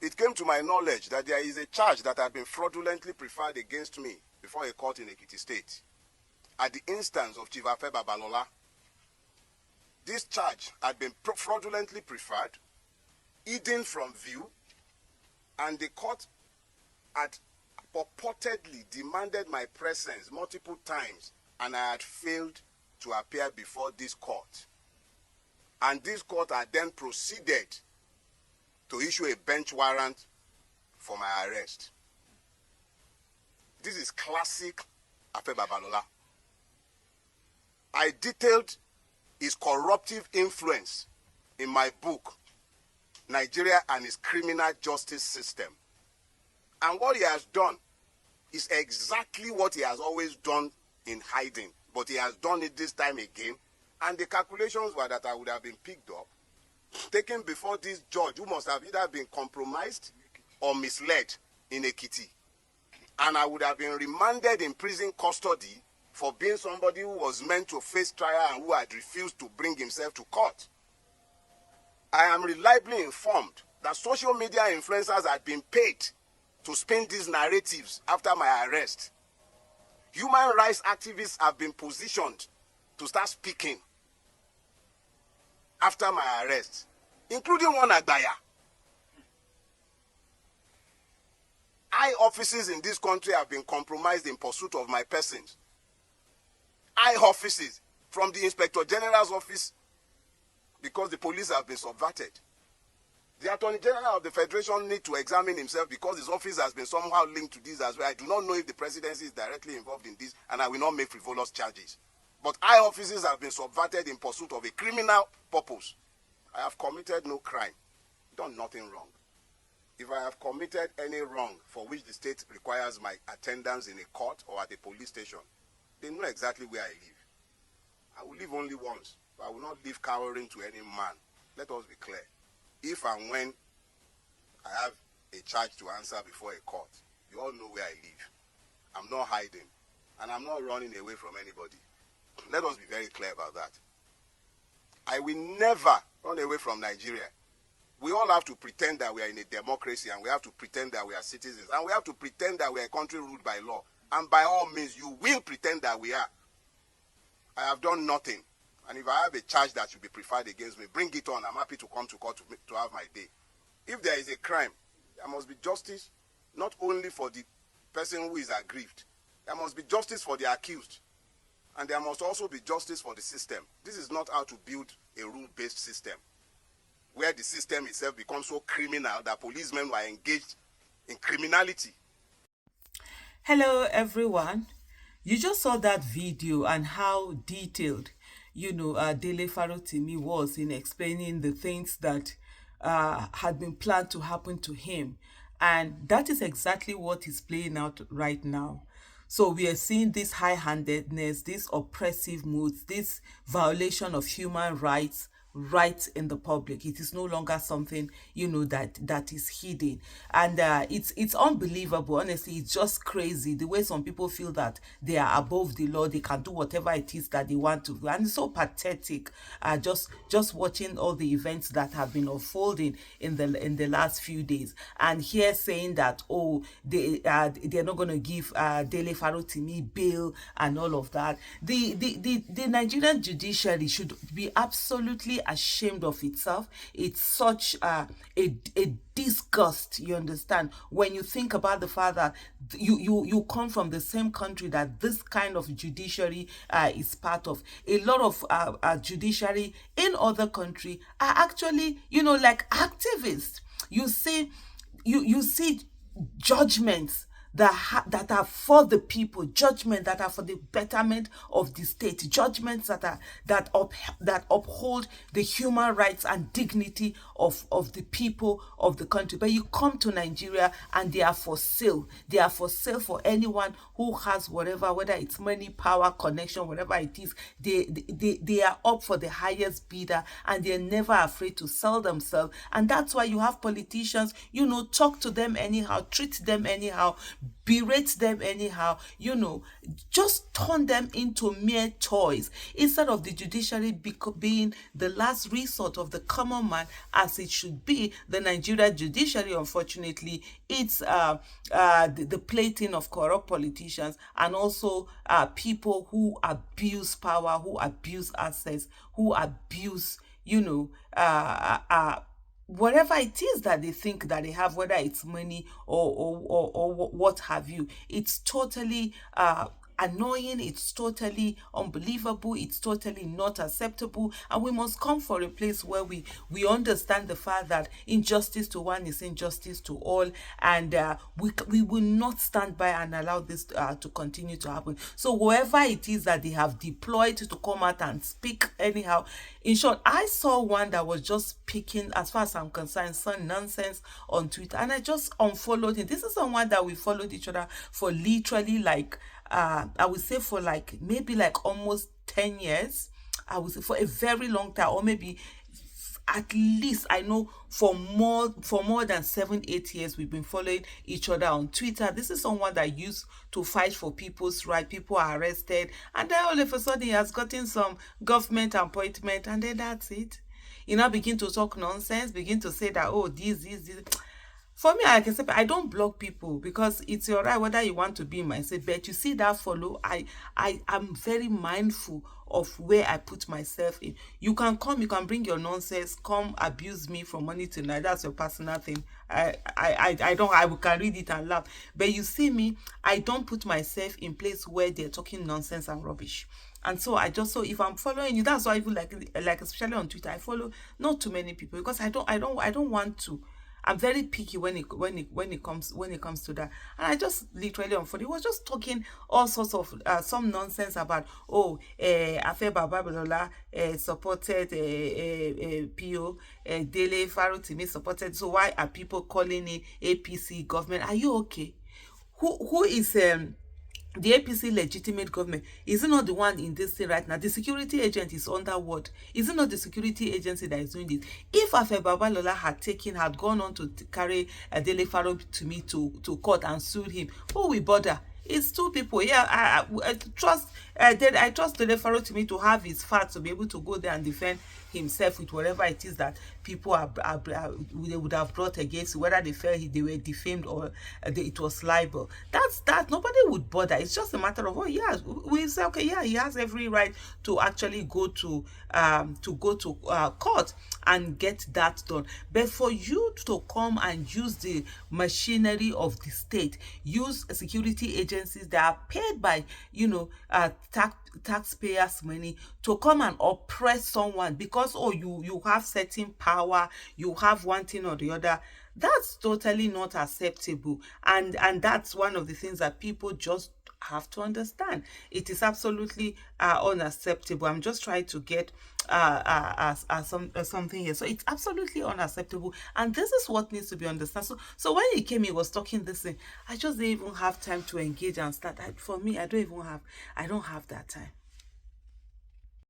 it came to my knowledge that there is a charge that had been fraudulently preferred against me before a court in Ekiti State at the instance of Chief Babalola. This charge had been fraudulently preferred, hidden from view, and the court had purportedly demanded my presence multiple times, and I had failed to appear before this court. And this court had then proceeded to issue a bench warrant for my arrest. This is classic Babalola. I detailed his corruptive influence in my book, Nigeria and its Criminal Justice System. And what he has done is exactly what he has always done in hiding, but he has done it this time again. And the calculations were that I would have been picked up, taken before this judge who must have either been compromised or misled in Ekiti. And I would have been remanded in prison custody for being somebody who was meant to face trial and who had refused to bring himself to court. I am reliably informed that social media influencers had been paid to spin these narratives after my arrest. Human rights activists have been positioned to start speaking after my arrest, including one Agbaya. High offices in this country have been compromised in pursuit of my persons. High offices, from the Inspector General's office, because the police have been subverted. The Attorney General of the Federation needs to examine himself because his office has been somehow linked to this as well. I do not know if the presidency is directly involved in this, and I will not make frivolous charges. But high offices have been subverted in pursuit of a criminal purpose. I have committed no crime, done nothing wrong. If I have committed any wrong for which the state requires my attendance in a court or at a police station, they know exactly where I live. I will live only once, but I will not live cowering to any man. Let us be clear. If and when I have a charge to answer before a court, you all know where I live. I'm not hiding, and I'm not running away from anybody. Let us be very clear about that. I will never run away from Nigeria. We all have to pretend that we are in a democracy, and we have to pretend that we are citizens, and we have to pretend that we are a country ruled by law. And by all means, you will pretend that we are. I have done nothing. And if I have a charge that should be preferred against me, bring it on. I'm happy to come to court to have my day. If there is a crime, there must be justice, not only for the person who is aggrieved. There must be justice for the accused. And there must also be justice for the system. This is not how to build a rule-based system, where the system itself becomes so criminal that policemen were engaged in criminality. Hello, everyone. You just saw that video and how detailed Dele Farotimi was in explaining the things that had been planned to happen to him. And that is exactly what is playing out right now. So we are seeing this high-handedness, this oppressive moods, this violation of human rights right in the public. It is no longer something that is hidden, and it's unbelievable. Honestly, it's just crazy the way some people feel that they are above the law, they can do whatever it is that they want to do, and it's so pathetic. Just watching all the events that have been unfolding in the last few days, and here saying that they're not going to give Dele Farotimi bail and all of that. The Nigerian judiciary should be absolutely ashamed of itself. It's such a disgust, you understand, when you think about the fact that you come from the same country that this kind of judiciary is part of. A lot of judiciary in other countries are actually like activists. You see judgments that are for the people, judgments that are for the betterment of the state, judgments that uphold the human rights and dignity of the people of the country. But you come to Nigeria and they are for sale. They are for sale for anyone who has whatever, whether it's money, power, connection, whatever it is. They are up for the highest bidder, and they're never afraid to sell themselves. And that's why you have politicians, talk to them anyhow, treat them anyhow, berate them anyhow, just turn them into mere toys instead of the judiciary being the last resort of the common man, as it should be. The Nigeria judiciary, unfortunately, it's the plaything of corrupt politicians, and also people who abuse power, who abuse assets, who abuse, whatever it is that they think that they have, whether it's money or what have you. It's totally annoying, it's totally unbelievable, it's totally not acceptable, and we must come for a place where we understand the fact that injustice to one is injustice to all, and we will not stand by and allow this to continue to happen. So whoever it is that they have deployed to come out and speak anyhow, in short, I saw one that was just speaking, as far as I'm concerned, some nonsense on Twitter, and I just unfollowed him. This is someone that we followed each other for literally like I would say for like maybe like almost 10 years. I would say for a very long time, or maybe at least I know for more than 7-8 years we've been following each other on Twitter. This is someone that used to fight for people's right. People are arrested, and then all of a sudden he has gotten some government appointment, and then that's it. You now begin to talk nonsense, begin to say that, oh, this. For me, like I said, I don't block people because it's your right whether you want to be in my set. But you see that follow, I am very mindful of where I put myself in. You can bring your nonsense, come abuse me from morning to night. That's your personal thing. I can read it and laugh. But you see me, I don't put myself in place where they're talking nonsense and rubbish. And so so if I'm following you, that's why I feel like especially on Twitter, I follow not too many people because I don't want to. I'm very picky when it comes to that, and I just literally unfolded. He was just talking all sorts of some nonsense about Afe Babalola supported PO, Dele Farotimi supported. So why are people calling it APC government? Are you okay? Who is the APC legitimate government? Is it not the one in this thing right now? The security agent is under what? Is it not the security agency that is doing this? If Afe Babalola had gone on to carry Dele Farotimi to court and sued him, who will bother? It's two people. Yeah, I trust Dele Farotimi to have his facts to be able to go there and defend himself with whatever it is that people they would have brought against, whether they felt they were defamed or it was libel. That's that. Nobody would bother. It's just a matter of, we say, okay, yeah, he has every right to actually go to court and get that done. But for you to come and use the machinery of the state, use security agencies that are paid by taxpayers' money to come and oppress someone because you have certain power, you have one thing or the other, that's totally not acceptable. And that's one of the things that people just have to understand. It is absolutely unacceptable. I'm just trying to get something here. So it's absolutely unacceptable, and this is what needs to be understood. So when he came, he was talking this thing. I just didn't even have time to engage and start. For me, I don't have that time.